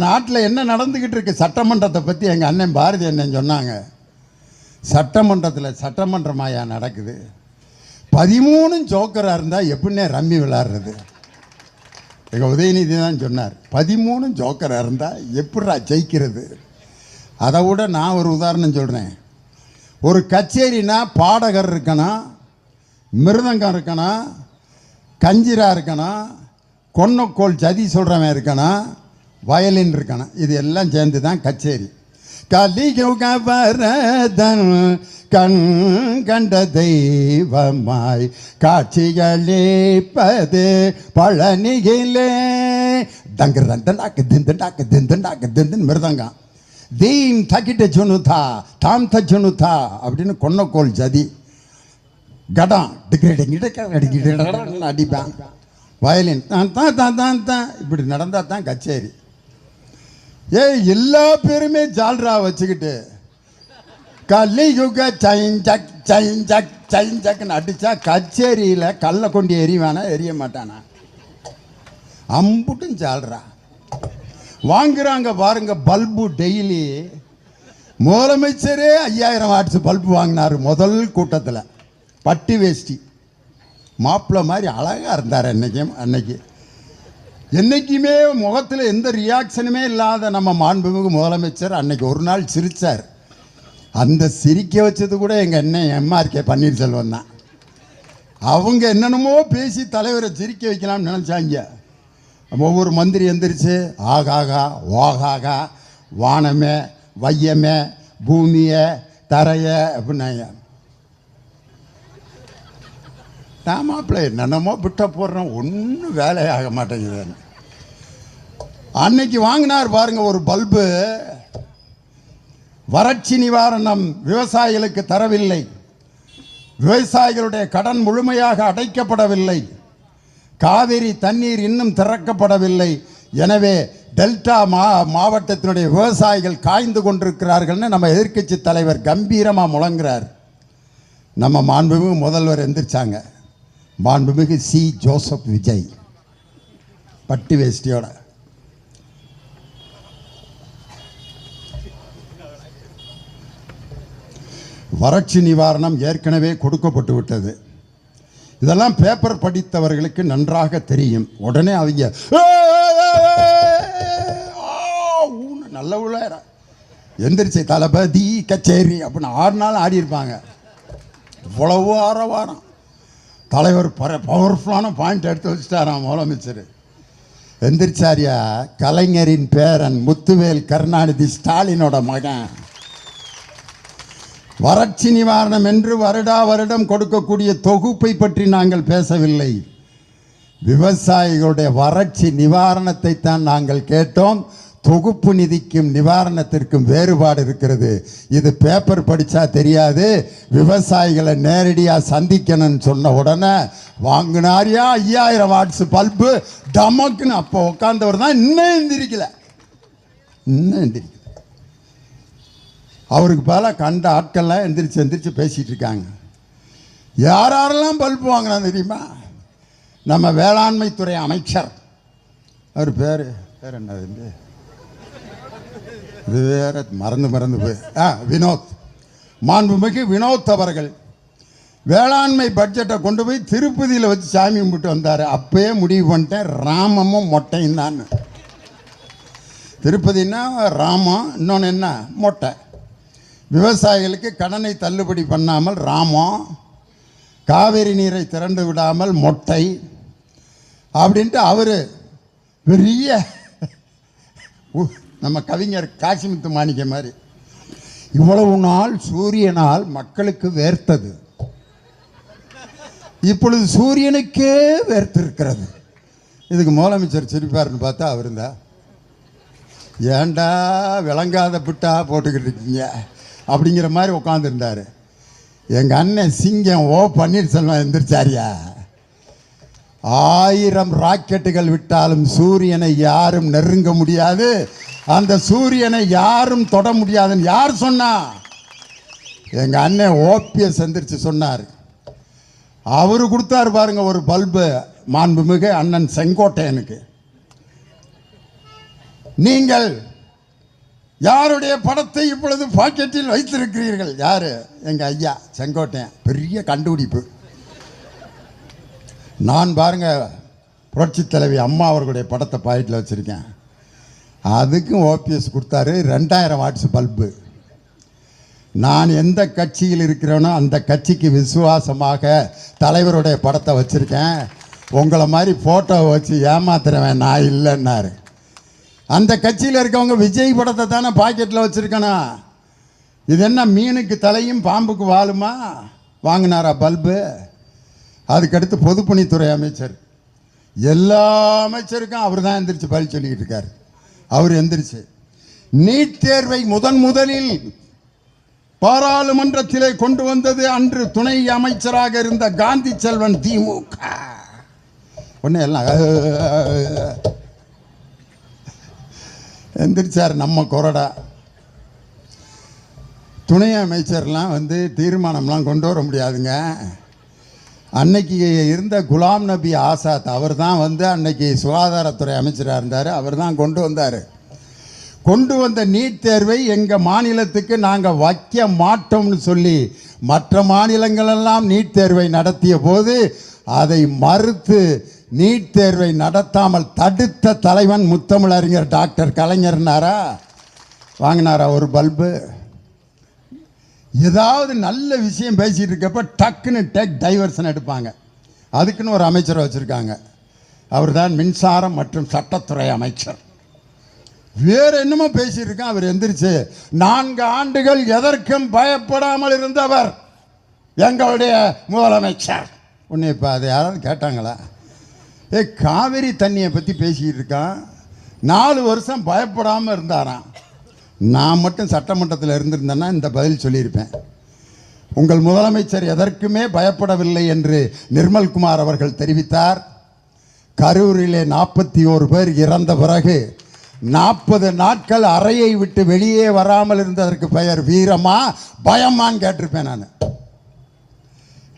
நாட்டில் என்ன நடந்துக்கிட்டு இருக்கு சட்டமன்றத்தை பற்றி எங்கள் அண்ணன் பாரதி அண்ணன் சொன்னாங்க. சட்டமன்றத்தில் சட்டமன்றமாயா நடக்குது? 13 ஜோக்கராக இருந்தால் எப்படின்னே ரம்மி விளாடுறது? எங்கள் உதயநிதி தான் சொன்னார், 13 ஜோக்கராக இருந்தால் எப்படா ஜெயிக்கிறது? அதை விட நான் ஒரு உதாரணம் சொல்கிறேன். ஒரு கச்சேரினா பாடகர் இருக்கணும், மிருதங்கம் இருக்கணும், கஞ்சிரா இருக்கணும், கொன்னக்கோள் ஜதி சொல்கிறவன் இருக்கணும், வயலின் இருக்கணும். இது எல்லாம் சேர்ந்து தான் கச்சேரி. கலியுகவரதன் கண் கண்ட தெய்வமாய் காட்சியளிப்பது பழனியிலே தங்கடாக்கு திண்டண்டாக்கு திண்டண்டாக்கு திண்டுன்னு மிருதங்கம். தீம் தக்கிட்ட சொன்னுதா தாம் தச்சுனுதா அப்படின்னு கொன்னக்கோள் ஜதி. கடம் அடிப்பான். வயலின் தான் தான் தான் தான் இப்படி நடந்தால் தான் கச்சேரி. எல்லா பேருமே ஜால்ரா வச்சுக்கிட்டு கலியுக சைஞ்சக் சைஞ்சக் சைஞ்சக்னு அடித்தா கச்சேரியில் கல்லை கொண்டு எறிவானா எரிய மாட்டானா? அம்புட்டும் ஜால்ரா வாங்குறாங்க பாருங்க. பல்பு டெய்லி முதலமைச்சரே 5000 வாட்ஸ் பல்பு வாங்கினார் முதல் கூட்டத்தில். பட்டு வேஷ்டி மாப்பிள்ளை மாதிரி அழகாக இருந்தார் அன்னைக்கு. என்றைக்குமே முகத்தில் எந்த ரியாக்ஷனுமே இல்லாத நம்ம மாண்புமிகு முதலமைச்சர் அன்னைக்கு ஒரு நாள் சிரித்தார். அந்த சிரிக்க வச்சது கூட எங்கள் அண்ணன் எம்ஆர்கே பன்னீர்செல்வம் தான். அவங்க என்னென்னமோ பேசி தலைவரை சிரிக்க வைக்கலாம்னு நினச்சாங்க. ஒவ்வொரு மந்திரி எந்திரிச்சு ஆகாகா ஓகாகா வானமே வையமே பூமியை தரைய அப்படின்னாங்க. நான் மாப்பிள்ளை என்னென்னமோ விட்ட போடுறோம், ஒன்றும் வேலையாக மாட்டேங்குது. அன்னைக்கு வாங்கினார் பாருங்க ஒரு பல்பு. வறட்சி நிவாரணம் விவசாயிகளுக்கு தரவில்லை, விவசாயிகளுடைய கடன் முழுமையாக அடைக்கப்படவில்லை, காவிரி தண்ணீர் இன்னும் திறக்கப்படவில்லை, எனவே டெல்டா மாவட்டத்தினுடைய விவசாயிகள் காய்ந்து கொண்டிருக்கிறார்கள்னு நம்ம எதிர்க்கட்சி தலைவர் கம்பீரமாக முழங்குறார். நம்ம மாண்புமிகு முதல்வர் எந்திரிச்சாங்க. மாண்புமிகு சி ஜோசப் விஜய் பட்டு வேஷ்டியோட வறட்சி நிவாரணம் ஏற்கனவே கொடுக்கப்பட்டு விட்டது. இதெல்லாம் பேப்பர் படித்தவர்களுக்கு நன்றாக தெரியும். உடனே அவங்க நல்ல உள்ள எந்திரிச்சு தளபதி கச்சேரி அப்படின்னு 6 நாள் ஆடி இருப்பாங்க. இவ்வளவு ஆரவாரம். தலைவர் பவர்ஃபுல்லான பாயிண்ட் எடுத்து வச்சுட்டாராம் முதலமைச்சர். எந்திரிச்சாரியா கலைஞரின் பேரன் முத்துவேல் கருணாநிதி ஸ்டாலினோட மகன். வறட்சி நிவாரணம் என்று வருடம் கொடுக்கக்கூடிய தொகுப்பை பற்றி நாங்கள் பேசவில்லை. விவசாயிகளுடைய வறட்சி நிவாரணத்தை தான் நாங்கள் கேட்டோம். தொகுப்பு நிதிக்கும் நிவாரணத்திற்கும் வேறுபாடு இருக்கிறது. இது பேப்பர் படித்தா தெரியாது. விவசாயிகளை நேரடியாக சந்திக்கணும்னு சொன்ன உடனே வாங்கினாரியா 5000 வாட்ஸ் பல்பு டமக்குன்னு. அப்போ உட்காந்தவர் தான் இன்னும் எந்திரிக்கல. அவருக்கு பதிலாக கண்ட ஆட்கள்லாம் எந்திரிச்சு பேசிகிட்டு இருக்காங்க. யாரெல்லாம் பல்பு வாங்கினா தெரியுமா? நம்ம வேளாண்மை துறை அமைச்சர், அவர் பேர் என்னது, இது வேற மறந்து போய் வினோத், மாண்புமிகு வினோத் அவர்கள் வேளாண்மை பட்ஜெட்டை கொண்டு போய் திருப்பதியில் வச்சு சாமி கும்பிட்டு வந்தார். அப்பயே முடிவு பண்ணிட்டேன், ராமமும் மொட்டையும் தான். திருப்பதினா ராமம், இன்னொன்று என்ன மொட்டை. விவசாயிகளுக்கு கடனை தள்ளுபடி பண்ணாமல் ராமம், காவேரி நீரை திறந்து விடாமல் மொட்டை அப்படின்ட்டு அவர் பெரிய நம்ம கவிஞர் காசிமுத்து மாணிக்க மாதிரி. இவ்வளவு நாள் சூரியனால் மக்களுக்கு வேர்த்தது, இப்பொழுது சூரியனுக்கே வேர்த்திருக்கிறது. இதுக்கு முதலமைச்சர் சிரிப்பாருன்னு பார்த்தா அவர் இருந்தா, ஏண்டா விளங்காத பிட்டா போட்டுக்கிட்டு இருக்கீங்க அப்படிங்கிற மாதிரி உட்காந்துருந்தார். எங்கள் அண்ணன் சிங்கம் ஓ பன்னீர்செல்வம் எந்திரிச்சாரியா, 1000 ராக்கெட்டுகள் விட்டாலும் சூரியனை யாரும் நெருங்க முடியாது, அந்த சூரியனை யாரும் தொட முடியாதுன்னு யார் சொன்னா? எங்கள் அண்ணன் ஓபிஎஸ் எந்திரிச்சு சொன்னார். அவரு கொடுத்தாரு பாருங்க ஒரு பல்பு, மாண்புமிகு அண்ணன் செங்கோட்டையனுக்கு. நீங்கள் யாருடைய படத்தை இப்பொழுது பாக்கெட்டில் வைத்திருக்கிறீர்கள்? யாரு? எங்க ஐயா செங்கோட்டையன். பெரிய கண்டுபிடிப்பு. நான் பாருங்க புரட்சி தலைவி அம்மா அவர்களுடைய படத்தை பாக்கெட்டில் வச்சிருக்கேன். அதுக்கும் ஓபிஎஸ் கொடுத்தாரு 2000 வாட்ஸ் பல்பு. நான் எந்த கட்சியில் இருக்கிறேனோ அந்த கட்சிக்கு விசுவாசமாக தலைவருடைய படத்தை வச்சிருக்கேன். உங்களை மாதிரி போட்டோவை வச்சு ஏமாத்துறவன் நான் இல்லைன்னாரு. அந்த கட்சியில் இருக்கவங்க விஜய் படத்தை தானே பாக்கெட்டில் வச்சுருக்கணும். இது என்ன மீனுக்கு தலையும் பாம்புக்கு வாழுமா? வாங்கினாரா பல்பு? அதுக்கடுத்து பொதுப்பணித்துறை அமைச்சர். எல்லா அமைச்சருக்கும் அவர் தான் எந்திரிச்சு பதில் சொல்லிக்கிட்டு இருக்கார். அவர் எந்திரிச்சு நீட் தேர்வை முதலில் பாராளுமன்றத்திலே கொண்டு வந்தது அன்று துணை அமைச்சராக இருந்த காந்தி செல்வன் திமுக. ஒன்று எல்லாம் எந்திரிச்சார் நம்ம கொறடா. துணை அமைச்சர்லாம் தீர்மானம்லாம் கொண்டு வர முடியாதுங்க. அன்னைக்கு இருந்த குலாம் நபி ஆசாத் அவர் தான் அன்னைக்கு சுகாதாரத்துறை அமைச்சராக இருந்தார். அவர் தான் கொண்டு வந்தார். கொண்டு வந்த நீட் தேர்வை எங்கள் மாநிலத்துக்கு நாங்கள் வைக்க மாட்டோம்னு சொல்லி மற்ற மாநிலங்களெல்லாம் நீட் தேர்வை நடத்திய போது அதை மறுத்து நீட் தேர்வை நடத்தாமல் தடுத்த தலைவன் முத்தமிழறிஞர் டாக்டர் கலைஞர்னாரா? வாங்கினாரா ஒரு பல்பு? ஏதாவது நல்ல விஷயம் பேசிகிட்டு இருக்கப்ப டக்குன்னு டைவர்ஷன் எடுப்பாங்க. அதுக்குன்னு ஒரு அமைச்சரை வச்சுருக்காங்க. அவர் தான் மின்சாரம் மற்றும் சட்டத்துறை அமைச்சர். வேறு என்னமோ பேசியிருக்கேன். அவர் எந்திரிச்சு 4 ஆண்டுகள் எதற்கும் பயப்படாமல் இருந்தவர் எங்களுடைய முதலமைச்சர். ஒன்று இப்போ அதை யாராவது கேட்டாங்களா? காவிரி தண்ணியை பற்றி பேசிக்கிட்டு இருக்கான். 4 வருஷம் பயப்படாமல் இருந்தாராம். நான் மட்டும் சட்டமன்றத்தில் இருந்திருந்தேன்னா இந்த பதில் சொல்லியிருப்பேன். உங்கள் முதலமைச்சர் எதற்குமே பயப்படவில்லை என்று நிர்மல்குமார் அவர்கள் தெரிவித்தார். கரூரிலே 41 பேர் இறந்த பிறகு 40 நாட்கள் அறையை விட்டு வெளியே வராமல் இருந்ததற்கு பெயர் வீரமா பயமான்னு கேட்டிருப்பேன். நான்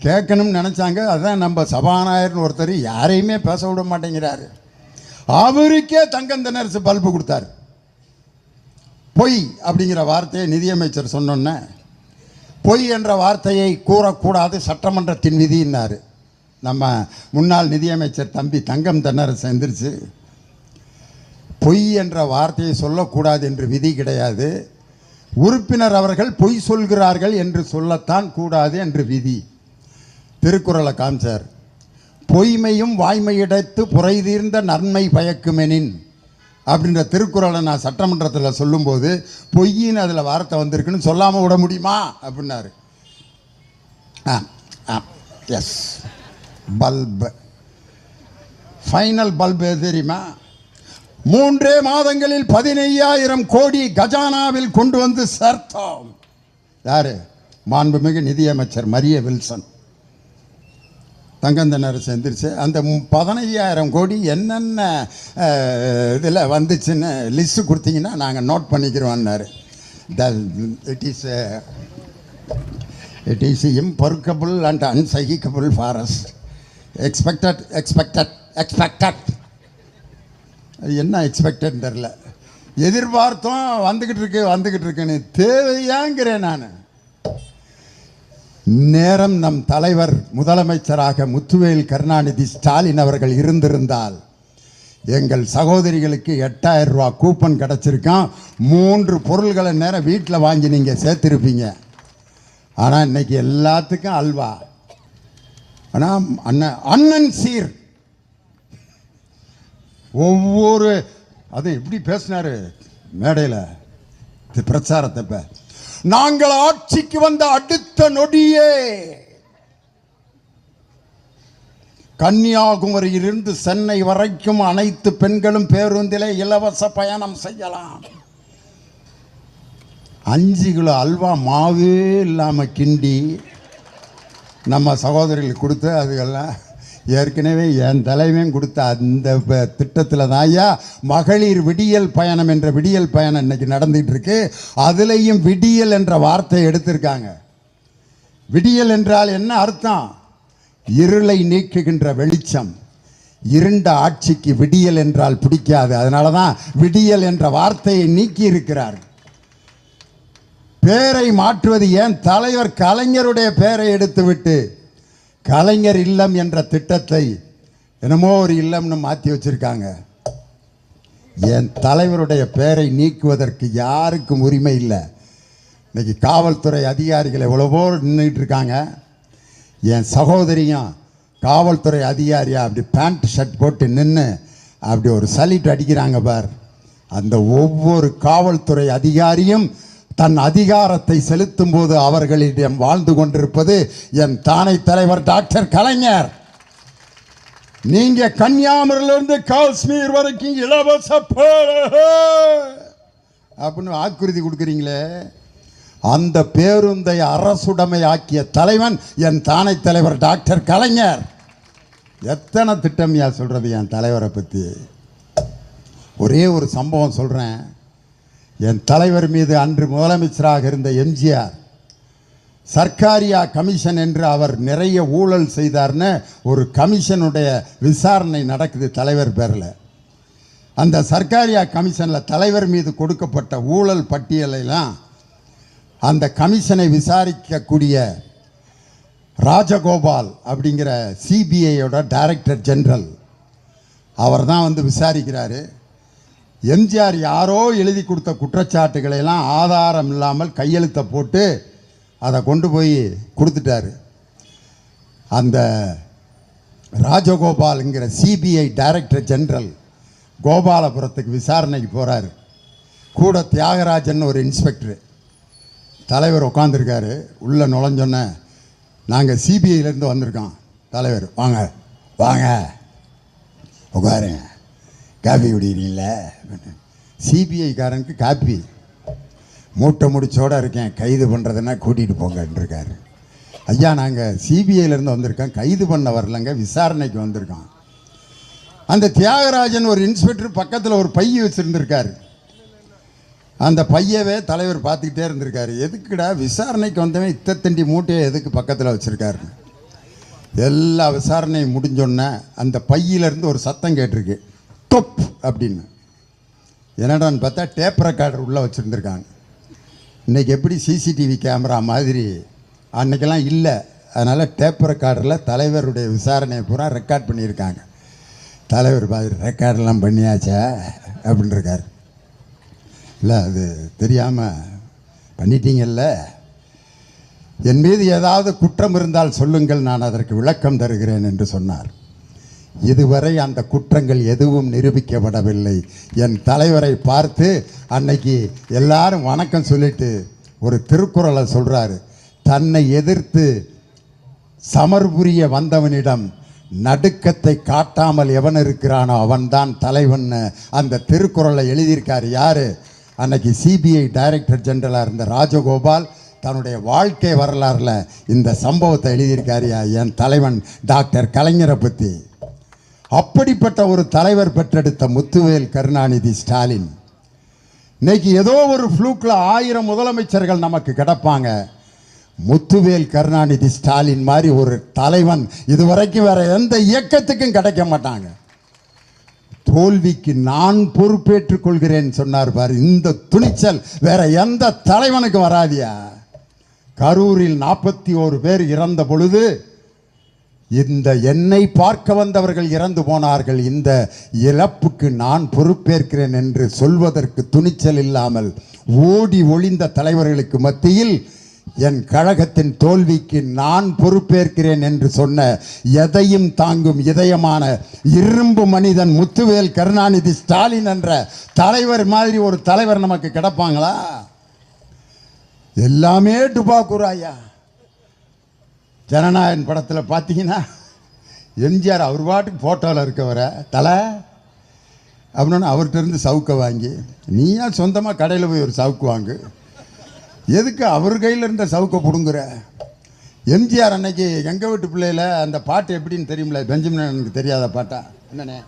கேட்கணும்னு நினச்சாங்க. அதுதான் நம்ம சபாநாயகர்னு ஒருத்தர் யாரையுமே பேச விட மாட்டேங்கிறாரு. அவருக்கே தங்கம் தென்னரசு பல்பு கொடுத்தாரு. பொய் அப்படிங்கிற வார்த்தையை நிதியமைச்சர் சொன்னோன்னே பொய் என்ற வார்த்தையை கூறக்கூடாது சட்டமன்றத்தின் விதின்னாரு. நம்ம முன்னாள் நிதியமைச்சர் தம்பி தங்கம் தென்னரசு எந்திரிச்சு பொய் என்ற வார்த்தையை சொல்லக்கூடாது என்று விதி கிடையாது, உறுப்பினர் அவர்கள் பொய் சொல்கிறார்கள் என்று சொல்லத்தான் கூடாது என்று விதி. திருக்குறளை காமிச்சார். பொய்மையும் வாய்மையிடத்து புரைதீர்ந்த நன்மை பயக்குமெனின் அப்படின்ற திருக்குறளை நான் சட்டமன்றத்தில் சொல்லும்போது பொய்யின்னு அதில் வார்த்தை வந்திருக்குன்னு சொல்லாமல் விட முடியுமா அப்படின்னாரு. எஸ், பல்பு ஃபைனல் பல்பு எது தெரியுமா? 3 மாதங்களில் 15,000 கோடி கஜானாவில் கொண்டு வந்து சேர்த்தோம். யாரு? மாண்புமிகு நிதியமைச்சர் மரிய வில்சன். தங்கந்தனரசு எந்திரிச்சு அந்த 15,000 கோடி என்னென்ன இதில் வந்துச்சுன்னு லிஸ்ட்டு கொடுத்தீங்கன்னா நாங்கள் நோட் பண்ணிக்கிறோன்னாரு. It is impeccable and unshakeable forest expected அது என்ன எக்ஸ்பெக்டட்னு தெரில. எதிர்பார்த்தோம், வந்துக்கிட்டு இருக்குன்னு தேவையாங்கிறேன் நான். நேரம் நம் தலைவர் முதலமைச்சராக முத்துவேல் கருணாநிதி ஸ்டாலின் அவர்கள் இருந்திருந்தால் எங்கள் சகோதரிகளுக்கு 8,000 ரூபா கூப்பன் கிடச்சிருக்கான். 3 பொருள்களை நேரம் வீட்டில் வாங்கி நீங்கள் சேர்த்துருப்பீங்க. ஆனால் இன்னைக்கு எல்லாத்துக்கும் அல்வா. ஆனால் அண்ணன் சீர் ஒவ்வொரு அது எப்படி பேசினாரு மேடையில் பிரச்சாரத்தை. நாங்கள் ஆட்சிக்கு வந்த அடுத்த நொடியே கன்னியாகுமரியிலிருந்து சென்னை வரைக்கும் அனைத்து பெண்களும் பேருந்திலே இலவச பயணம் செய்யலாம். 5 கிலோ அல்வா மாவே இல்லாமல் கிண்டி நம்ம சகோதரிகளுக்கு கொடுத்து அதுக்கெல்லாம் ஏற்கனவே என் தலைவன் கொடுத்த அந்த திட்டத்தில் தான் ஐயா மகளிர் விடியல் பயணம் என்ற விடியல் பயணம் இன்னைக்கு நடந்துகிட்டு இருக்கு. அதுலேயும் விடியல் என்ற வார்த்தையை எடுத்திருக்காங்க. விடியல் என்றால் என்ன அர்த்தம்? இருளை நீக்குகின்ற வெளிச்சம். இருண்ட ஆட்சிக்கு விடியல் என்றால் பிடிக்காது. அதனால தான் விடியல் என்ற வார்த்தையை நீக்கி இருக்கிறார். பேரை மாற்றுவது ஏன்? தலைவர் கலைஞருடைய பெயரை எடுத்துவிட்டு கலைஞர் இல்லம் என்ற திட்டத்தை என்னமோ ஒரு இல்லம்னு மாற்றி வச்சிருக்காங்க. என் தலைவருடைய பெயரை நீக்குவதற்கு யாருக்கும் உரிமை இல்லை. இன்னைக்கு காவல்துறை அதிகாரிகள் எவ்வளவோ நின்றுட்டு இருக்காங்க. என் சகோதரியும் காவல்துறை அதிகாரியா அப்படி பேண்ட் ஷர்ட் போட்டு நின்று அப்படி ஒரு சல்யூட் அடிக்கிறாங்க பார். அந்த ஒவ்வொரு காவல்துறை அதிகாரியும் தன் அதிகாரத்தை செலுத்தும் போது அவர்களிடம் வாழ்ந்து கொண்டிருப்பது என் தானை தலைவர் டாக்டர் கலைஞர். நீங்க கன்னியாகுமரியிலிருந்து காஷ்மீர் வரைக்கும் இலவச அப்படின்னு வாக்குறுதி கொடுக்குறீங்களே, அந்த பேருந்தை அரசுடைமை ஆக்கிய தலைவன் என் தானை தலைவர் டாக்டர் கலைஞர். எத்தனை திட்டம்யா சொல்றது என் தலைவரை பற்றி. ஒரே ஒரு சம்பவம் சொல்கிறேன். என் தலைவர் மீது அன்று முதலமைச்சராக இருந்த எம்ஜிஆர் சர்க்காரியா கமிஷன் என்று அவர் நிறைய ஊழல் செய்தார்னு ஒரு கமிஷனுடைய விசாரணை நடக்குது தலைவர் பேரில். அந்த சர்க்காரியா கமிஷனில் தலைவர் மீது கொடுக்கப்பட்ட ஊழல் பட்டியலெல்லாம் அந்த கமிஷனை விசாரிக்கக்கூடிய ராஜகோபால் அப்படிங்கிற சிபிஐயோட டைரக்டர் ஜெனரல் அவர் தான் வந்து விசாரிக்கிறாரு. எம்ஜிஆர் யாரோ எழுதி கொடுத்த குற்றச்சாட்டுகளெல்லாம் ஆதாரம் இல்லாமல் கையெழுத்தை போட்டு அதை கொண்டு போய் கொடுத்துட்டாரு. அந்த ராஜகோபால்ங்கிற சிபிஐ டைரக்டர் ஜெனரல் கோபாலபுரத்துக்கு விசாரணைக்கு போகிறாரு. கூட தியாகராஜன் ஒரு இன்ஸ்பெக்டரு. தலைவர் உட்காந்துருக்காரு. உள்ளே நுழைஞ்சோன்னே நாங்கள் சிபிஐலேருந்து வந்திருக்கோம். தலைவர் வாங்க வாங்க உட்காருங்க, காப்பி குடிக்கிறீங்கள? சிபிஐக்காரனுக்கு காப்பி மூட்டை முடிச்சோடு இருக்கேன், கைது பண்ணுறதுன்னா கூட்டிகிட்டு போங்கன்றிருக்காரு. ஐயா நாங்கள் சிபிஐலேருந்து வந்திருக்கோம், கைது பண்ண வரலங்க, விசாரணைக்கு வந்திருக்கோம். அந்த தியாகராஜன் ஒரு இன்ஸ்பெக்டர் பக்கத்தில் ஒரு பைய வச்சுருந்துருக்காரு. அந்த பையவே தலைவர் பார்த்துக்கிட்டே இருந்திருக்காரு. எதுக்குடா விசாரணைக்கு வந்தவன் இத்தத்தண்டி மூட்டையை எதுக்கு பக்கத்தில் வச்சுருக்காரு? எல்லா விசாரணையும் முடிஞ்சோன்னே அந்த பையிலேருந்து ஒரு சத்தம் கேட்டிருக்கு, டொப் அப்படின்னு. என்னடான்னு பார்த்தா டேப் ரெக்கார்டர் உள்ளே வச்சுருந்துருக்காங்க. இன்றைக்கி எப்படி சிசிடிவி கேமரா மாதிரி அன்றைக்கெல்லாம் இல்லை. அதனால் டேப் ரெக்கார்டரில் தலைவருடைய விசாரணையை பூரா ரெக்கார்ட் பண்ணியிருக்காங்க. தலைவர் மாதிரி ரெக்கார்டெல்லாம் பண்ணியாச்சா அப்படின்ட்டுருக்காரு. இல்லை அது தெரியாமல் பண்ணிட்டீங்கல்ல, என் மீது ஏதாவது குற்றம் இருந்தால் சொல்லுங்கள், நான் அதற்கு விளக்கம் தருகிறேன் என்று சொன்னார். இதுவரை அந்த குற்றங்கள் எதுவும் நிரூபிக்கப்படவில்லை. என் தலைவரை பார்த்து அன்னைக்கு எல்லாரும் வணக்கம் சொல்லிட்டு ஒரு திருக்குறளை சொல்கிறாரு. தன்னை எதிர்த்து சமர்புரிய வந்தவனிடம் நடுக்கத்தை காட்டாமல் எவன் இருக்கிறானோ அவன்தான் தலைவன். அந்த திருக்குறளை எழுதியிருக்காரு யார்? அன்னைக்கு சிபிஐ டைரக்டர் ஜெனரலாக இருந்த ராஜகோபால் தன்னுடைய வாழ்க்கை வரலாறில் இந்த சம்பவத்தை எழுதியிருக்காரியா என் தலைவன் டாக்டர் கலைஞரை பற்றி. அப்படிப்பட்ட ஒரு தலைவர் பெற்றெடுத்த முத்துவேல் கருணாநிதி ஸ்டாலின் இன்னைக்கு ஏதோ ஒரு ஃப்ளூக்கில் 1000 முதலமைச்சர்கள் நமக்கு கிடப்பாங்க. முத்துவேல் கருணாநிதி ஸ்டாலின் மாதிரி ஒரு தலைவன் இதுவரைக்கும் வேற எந்த இயக்கத்துக்கும் கிடைக்க மாட்டாங்க. தோல்விக்கு நான் பொறுப்பேற்றுக் கொள்கிறேன் சொன்னார் பாரு. இந்த துணிச்சல் வேற எந்த தலைவனுக்கு வராதியா? கரூரில் 41 பேர் இறந்த பொழுது இந்த என்னை பார்க்க வந்தவர்கள் இறந்து போனார்கள், இந்த இழப்புக்கு நான் பொறுப்பேற்கிறேன் என்று சொல்வதற்கு துணிச்சல் இல்லாமல் ஓடி ஒளிந்த தலைவர்களுக்கு மத்தியில் என் கழகத்தின் தோல்விக்கு நான் பொறுப்பேற்கிறேன் என்று சொன்ன எதையும் தாங்கும் இதயமான இரும்பு மனிதன் முத்துவேல் கருணாநிதி ஸ்டாலின் என்ற தலைவர் மாதிரி ஒரு தலைவர் நமக்கு கிடப்பாங்களா? எல்லாமே டுபாக்குராயா. ஜனநாயகன் படத்தில் பார்த்தீங்கன்னா எம்ஜிஆர் அவர் பாட்டுக்கு ஃபோட்டோவில் இருக்கவரை தலை அப்படின்னு அவர்கிட்ட இருந்து சவுக்கை வாங்கி, நீயா சொந்தமாக கடையில் போய் ஒரு சவுக்கு வாங்கு, எதுக்கு அவர் கையில் இருந்த சவுக்கை பிடுங்குற? எம்ஜிஆர் அன்னைக்கு எங்கள் வீட்டு பிள்ளையில் அந்த பாட்டு எப்படின்னு தெரியுமில்ல, பெஞ்சமின் எனக்கு தெரியாத பாட்டா என்னண்ணே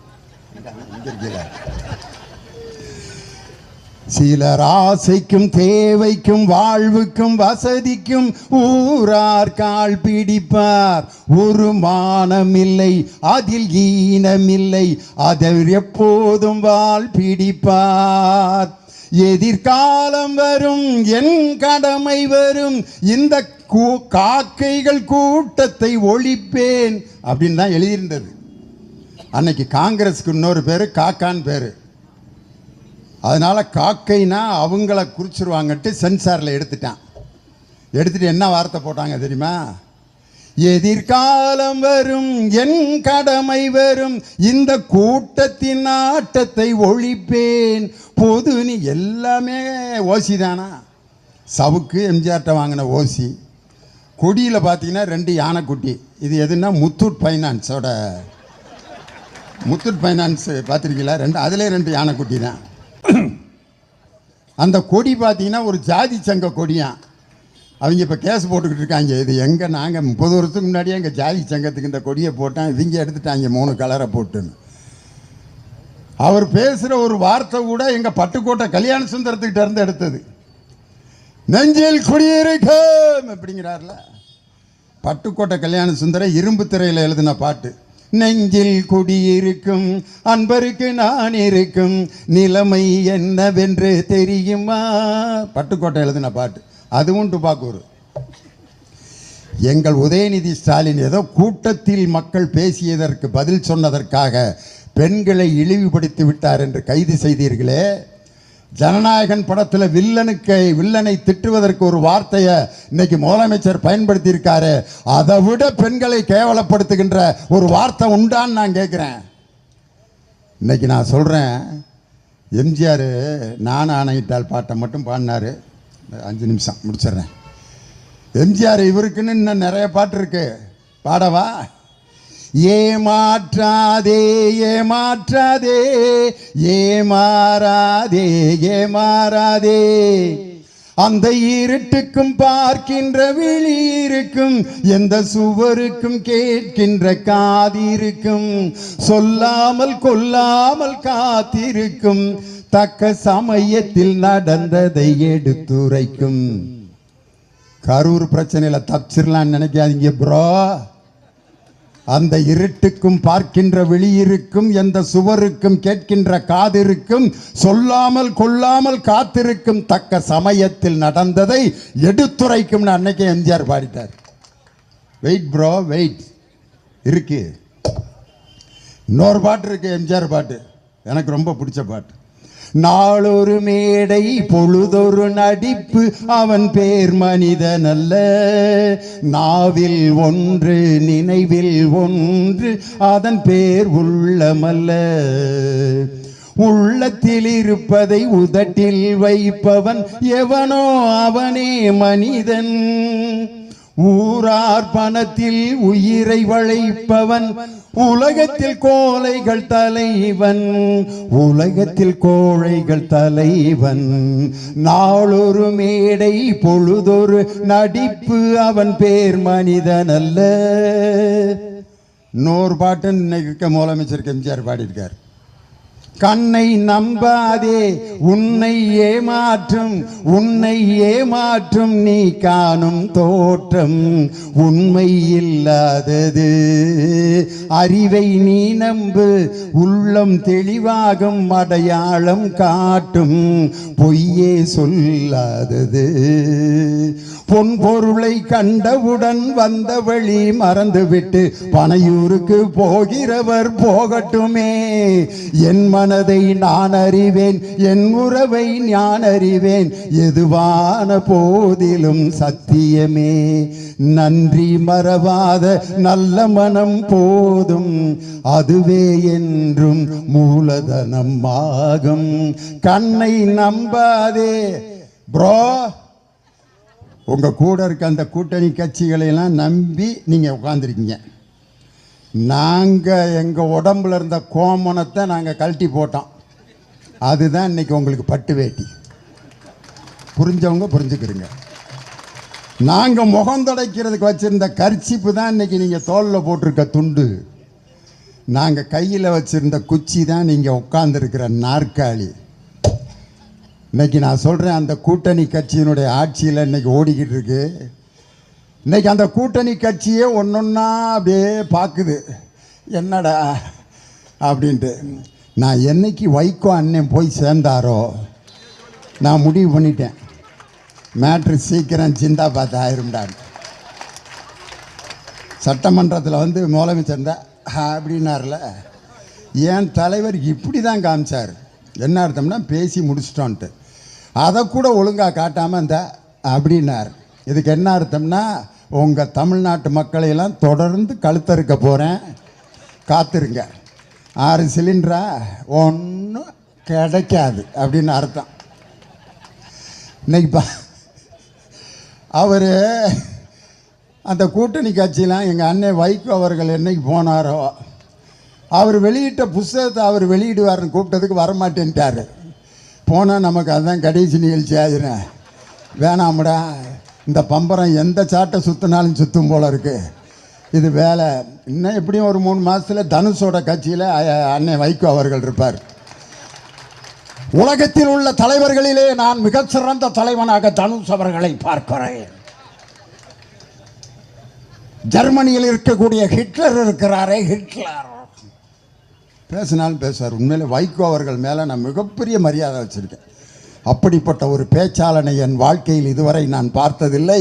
இங்கே இருக்கீங்க. சிலர் ஆசைக்கும் தேவைக்கும் வாழ்வுக்கும் வசதிக்கும் ஊரார் கால் பிடிப்பார். ஒரு மானமில்லை அதில் ஈனமில்லை, அதில் எப்போதும் வாள் பிடிப்பார். எதிர்காலம் வரும் என் கடமை வரும், இந்த காக்கைகள் கூட்டத்தை ஒழிப்பேன் அப்படின்னு தான் எழுதியிருந்தது. அன்னைக்கு காங்கிரஸுக்கு இன்னொரு பேர் காக்கான்னு பேர். அதனால் காக்கைனா அவங்கள குறிச்சிருவாங்கட்டு சென்சாரில் எடுத்துட்டு என்ன வார்த்தை போட்டாங்க தெரியுமா? எதிர்காலம் வரும் என் கடமை வரும், இந்த கூட்டத்தின் ஆட்டத்தை ஒழிப்பேன். பொது நீ எல்லாமே ஓசி தானா? சவுக்கு எம்ஜிஆர்ட்ட வாங்கின ஓசி. கொடியில் பார்த்தீங்கன்னா 2 யானைக்குட்டி. இது எதுன்னா முத்தூட் ஃபைனான்ஸோட, முத்தூட் ஃபைனான்ஸ் பார்த்துருக்கீங்களா? அதிலே 2 யானைக்குட்டி தான். அந்த கொடி பார்த்தீங்கன்னா ஒரு ஜாதி சங்க கொடியான். அவங்க இப்போ கேஸ் போட்டுக்கிட்டு இருக்காங்க. இது எங்கே நாங்கள் 30 வருஷத்துக்கு முன்னாடியே எங்கள் ஜாதி சங்கத்துக்கு இந்த கொடியை போட்டான், இவங்க எடுத்துட்டாங்க 3 கலரை போட்டுன்னு. அவர் பேசுகிற ஒரு வார்த்தை கூட எங்கள் பட்டுக்கோட்டை கல்யாண சுந்தரத்துக்கிட்ட இருந்து எடுத்தது. நெஞ்சில் குடியிருக்கும் அப்படிங்கிறார்ல, பட்டுக்கோட்டை கல்யாண சுந்தரம் இரும்பு திரையில் எழுதின பாட்டு. நெஞ்சில் குடியிருக்கும் அன்பருக்கு நான் இருக்கும், நிலைமை என்னவென்று தெரியுமா? பட்டுக்கோட்டை எழுதின பாட்டு. அதுவும் துப்பாக்கூர். எங்கள் உதயநிதி ஸ்டாலின் ஏதோ கூட்டத்தில் மக்கள் பேசியதற்கு பதில் சொன்னதற்காக பெண்களை இழிவுபடுத்தி விட்டார் என்று கைது செய்தீர்களே. ஜனநாயகன் படத்தில் வில்லனை திட்டுவதற்கு ஒரு வார்த்தையை இன்னைக்கு முதலமைச்சர் பயன்படுத்தி இருக்காரு. அதை விட பெண்களை கேவலப்படுத்துகின்ற ஒரு வார்த்தை உண்டான்னு நான் கேட்குறேன். இன்னைக்கு நான் சொல்கிறேன், எம்ஜிஆர் நான் ஆணையிட்டால் பாட்டை மட்டும் பாடினார். 5 நிமிஷம் முடிச்சிடுறேன். எம்ஜிஆர் இவருக்குன்னு இன்னும் நிறைய பாட்டு இருக்கு, பாடவா? ஏமாற்றாதே ஏமாற்றாதே ஏமாறாதே ஏமாறாதே, அந்த இருட்டுக்கும் பார்க்கின்ற விழி இருக்கும், எந்த சுவருக்கும் கேட்கின்ற காதிருக்கும், சொல்லாமல் கொல்லாமல் காத்திருக்கும், தக்க சமயத்தில் நடந்ததை எடுத்துரைக்கும். கரூர் பிரச்சனையில் தப்பிச்சிடலான்னு நினைக்காதீங்க ப்ரோ. அந்த இருட்டுக்கும் பார்க்கின்ற வெளியிருக்கும், எந்த சுவருக்கும் கேட்கின்ற காதிருக்கும், சொல்லாமல் கொள்ளாமல் காத்திருக்கும், தக்க சமயத்தில் நடந்ததை எடுத்துரைக்கும். அன்னைக்கே எம்ஜிஆர் பாடிட்டார். வெயிட் ப்ரோ வெயிட் இருக்கு. இன்னொரு பாட்டு இருக்கு, எம்ஜிஆர் பாட்டு, எனக்கு ரொம்ப பிடிச்ச பாட்டு. நாளொரு மேடை பொழுதொரு நடிப்பு, அவன் பேர் மனிதன் அல்ல, நாவில் ஒன்று நினைவில் ஒன்று, அதன் பேர் உள்ளமல்ல, உள்ளத்தில் இருப்பதை உதட்டில் வைப்பவன் எவனோ அவனே மனிதன், ஊரார் பணத்தில் உயிரை வளைப்பவன் உலகத்தில் கோழைகள் தலைவன், உலகத்தில் கோழைகள் தலைவன், நாளொரு மேடை பொழுதொரு நடிப்பு, அவன் பேர் மனிதன் அல்ல. இன்னொரு பாட்டு இன்னைக்கு முதலமைச்சர் எம்ஜிஆர் பாடியிருக்கார். கண்ணை நம்பாதே உன்னை ஏமாற்றும், உன்னை ஏமாற்றும் நீ காணும் தோற்றம் உண்மை இல்லாதது, அறிவை நீ நம்பு உள்ளம் தெளிவாகும், அடையாளம் காட்டும் பொய்யே சொல்லாதது, பொன் பொருளை கண்டவுடன் வந்த வழி மறந்துவிட்டு பனையூருக்கு போகிறவர் போகட்டுமே, என் மனதை நான் அறிவேன், என் உறவை நான் அறிவேன், எதுவான போதிலும் சத்தியமே, நன்றி மறவாத நல்ல மனம் போதும், அதுவே என்றும் மூலதனம் ஆகும், கண்ணை நம்பாதே. ப்ரோ, உங்க கூட இருக்க அந்த கூட்டணி கட்சிகளை எல்லாம் நம்பி நீங்க உட்கார்ந்துருக்கீங்க. நாங்கள் எங்கள் உடம்புல இருந்த கோமணத்தை நாங்கள் கழட்டி போட்டோம். அதுதான் இன்னைக்கு உங்களுக்கு பட்டு வேட்டி. புரிஞ்சவங்க புரிஞ்சுக்கிறீங்க. நாங்கள் முகம் துடைக்கிறதுக்கு வச்சுருந்த கர்ச்சிப்பு தான் இன்னைக்கு நீங்கள் தோளில் போட்டிருக்க துண்டு. நாங்கள் கையில் வச்சுருந்த குச்சி தான் நீங்கள் உட்கார்ந்துருக்கிற நாற்காலி. இன்னைக்கு நான் சொல்கிறேன், அந்த கூட்டணி கட்சியினுடைய ஆட்சியில் இன்னைக்கு ஓடிக்கிட்டு இருக்கு. இன்னைக்கு அந்த கூட்டணி கட்சியே ஒன்றொன்னா அப்படியே பார்க்குது, என்னடா அப்படின்ட்டு. நான் என்னைக்கு வைகோ அண்ணன் போய் சேர்ந்தாரோ நான் முடிவு பண்ணிட்டேன், மேட்ரு சீக்கிரம் ஜிந்தாபாத் ஆயிரும்டான். சட்டமன்றத்தில் வந்து முதலமைச்சர் தான் அப்படின்னார்ல, என் தலைவர் இப்படி தான் காமிச்சார். என்ன அர்த்தம்னா பேசி முடிச்சிட்டோன்ட்டு. அதை கூட ஒழுங்காக காட்டாமல் இந்த அப்படின்னார். இதுக்கு என்ன அர்த்தம்னா, உங்கள் தமிழ்நாட்டு மக்களையெல்லாம் தொடர்ந்து கழுத்தறுக்க போகிறேன், காத்திருங்க. 6 சிலிண்டரா ஒன்றும் கிடைக்காது அப்படின்னு அர்த்தம். இன்னைக்கு அவர் அந்த கூட்டணி கட்சியெலாம் எங்கள் அண்ணன் வைகோ அவர்கள் என்னைக்கு போனாரோ, அவர் வெளியிட்ட புஸ்தகத்தை அவர் வெளியிடுவார்னு கூப்பிட்டதுக்கு வரமாட்டேன்ட்டார். போனால் நமக்கு அதுதான் கடைசி நிகழ்ச்சி ஆகிடும், வேணாம்டா இந்த பம்பரம் எந்த சாட்டை சுற்றினாலும் சுற்றும் போல இருக்குது, இது வேலை. இன்னும் எப்படியும் ஒரு 3 மாதத்தில் தனுஷோட கட்சியில் அண்ணன் வைகோ அவர்கள் இருப்பார். உலகத்தில் உள்ள தலைவர்களிலே நான் மிகச்சிறந்த தலைவனாக தனுஷ் அவர்களை பார்க்கிறேன். ஜெர்மனியில் இருக்கக்கூடிய ஹிட்லர் இருக்கிறாரே, ஹிட்லர் பேசினாலும் பேசுவார். உண்மையிலே வைகோ அவர்கள் மேலே நான் மிகப்பெரிய மரியாதை வச்சுருக்கேன். அப்படிப்பட்ட ஒரு பேச்சாளனை என் வாழ்க்கையில் இதுவரை நான் பார்த்ததில்லை.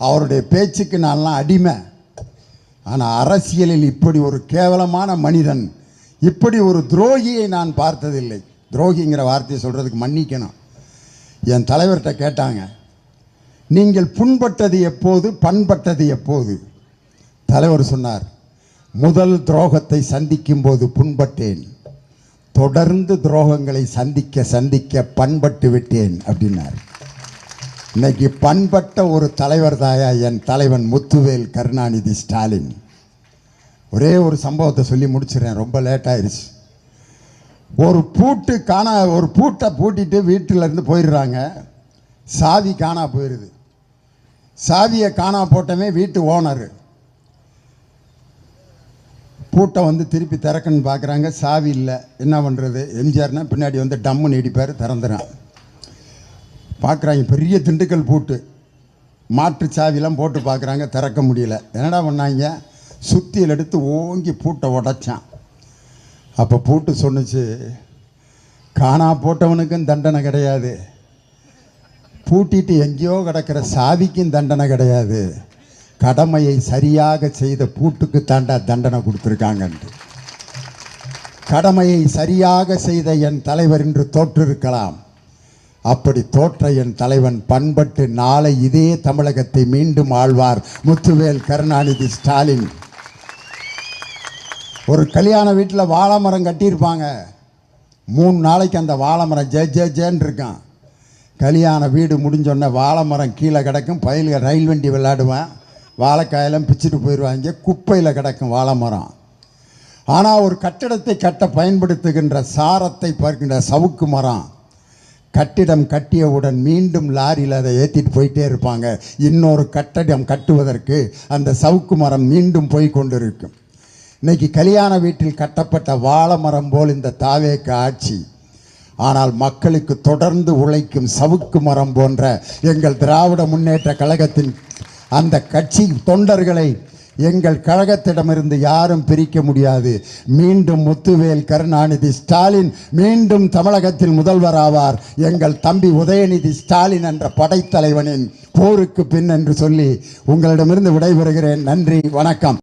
அவருடைய பேச்சுக்கு நான்லாம் அடிமை. ஆனால் அரசியலில் இப்படி ஒரு கேவலமான மனிதன், இப்படி ஒரு துரோகியை நான் பார்த்ததில்லை. துரோகிங்கிற வார்த்தையை சொல்கிறதுக்கு மன்னிக்கணும். என் தலைவர்கிட்ட கேட்டாங்க, நீங்கள் புண்பட்டது எப்போது, பண்பட்டது எப்போது? தலைவர் சொன்னார், முதல் துரோகத்தை சந்திக்கும் போது புண்பட்டேன், தொடர்ந்து துரோகங்களை சந்திக்க சந்திக்க பண்பட்டு விட்டேன் அப்படின்னார். இன்னைக்கு பண்பட்ட ஒரு தலைவர் தாயா என் தலைவன் முத்துவேல் கருணாநிதி ஸ்டாலின். ஒரே ஒரு சம்பவத்தை சொல்லி முடிச்சிடறேன், ரொம்ப லேட் ஆயிடுச்சு. ஒரு பூட்டை பூட்டிட்டு வீட்டிலேருந்து போயிடுறாங்க. சாவி காணா போயிடுது. சாவியை காணா போட்டமே வீட்டு ஓனர். பூட்டை வந்து திருப்பி திறக்கணும்னு பார்க்குறாங்க, சாவி இல்லை. என்ன பண்ணுறது? எம்ஜிஆர்னா பின்னாடி வந்து டம்முன்னு இடிப்பார், திறந்துறான். பார்க்குறாங்க, பெரிய திண்டுக்கல் பூட்டு, மாற்று சாவிலாம் போட்டு பார்க்குறாங்க, திறக்க முடியல. என்னடா பண்ணாங்க? சுத்தியில் எடுத்து ஓங்கி பூட்டை உடைச்சான். அப்போ பூட்டு சொன்னுச்சு, காணா போட்டவனுக்கும் தண்டனை கிடையாது, பூட்டிட்டு எங்கேயோ கிடக்கிற சாவிக்கும் தண்டனை கிடையாது, கடமையை சரியாக செய்த பூட்டுக்கு தாண்டா தண்டனை கொடுத்துருக்காங்கன்ட்டு. கடமையை சரியாக செய்த என் தலைவர் இன்று தோற்றிருக்கலாம். அப்படி தோற்ற என் தலைவன் பண்பட்டு நாளை இதே தமிழகத்தை மீண்டும் ஆழ்வார் முத்துவேல் கருணாநிதி ஸ்டாலின். ஒரு கல்யாண வீட்டில் வாழை மரம் கட்டியிருப்பாங்க. 3 நாளைக்கு அந்த வாழை மரம் ஜேன்னு இருக்கான். கல்யாண வீடு முடிஞ்சோடனே வாழை மரம் கீழே கிடக்கும். பயில்கள் ரயில் வண்டி விளையாடுவேன், வாழைக்காயெல்லாம் பிச்சுட்டு போயிடுவாங்க, குப்பையில் கிடக்கும் வாழை மரம். ஆனால் ஒரு கட்டிடத்தை கட்ட பயன்படுத்துகின்ற சாரத்தை பார்க்கின்ற சவுக்கு மரம், கட்டிடம் கட்டியவுடன் மீண்டும் லாரியில் அதை ஏற்றிட்டு போயிட்டே இருப்பாங்க. இன்னொரு கட்டிடம் கட்டுவதற்கு அந்த சவுக்கு மரம் மீண்டும் போய் கொண்டு இருக்கும். இன்னைக்கு கல்யாண வீட்டில் கட்டப்பட்ட வாழை மரம் போல் இந்த தாவேக ஆட்சி. ஆனால் மக்களுக்கு தொடர்ந்து உழைக்கும் சவுக்கு மரம் போன்ற எங்கள் திராவிட முன்னேற்ற கழகத்தின் அந்த கட்சி தொண்டர்களை எங்கள் கழகத்திடமிருந்து யாரும் பிரிக்க முடியாது. மீண்டும் முத்துவேல் கருணாநிதி ஸ்டாலின் மீண்டும் தமிழகத்தில் முதல்வர் ஆவார். எங்கள் தம்பி உதயநிதி ஸ்டாலின் என்ற படைத்தலைவனின் போருக்கு பின் என்று சொல்லி உங்களிடமிருந்து விடைபெறுகிறேன். நன்றி, வணக்கம்.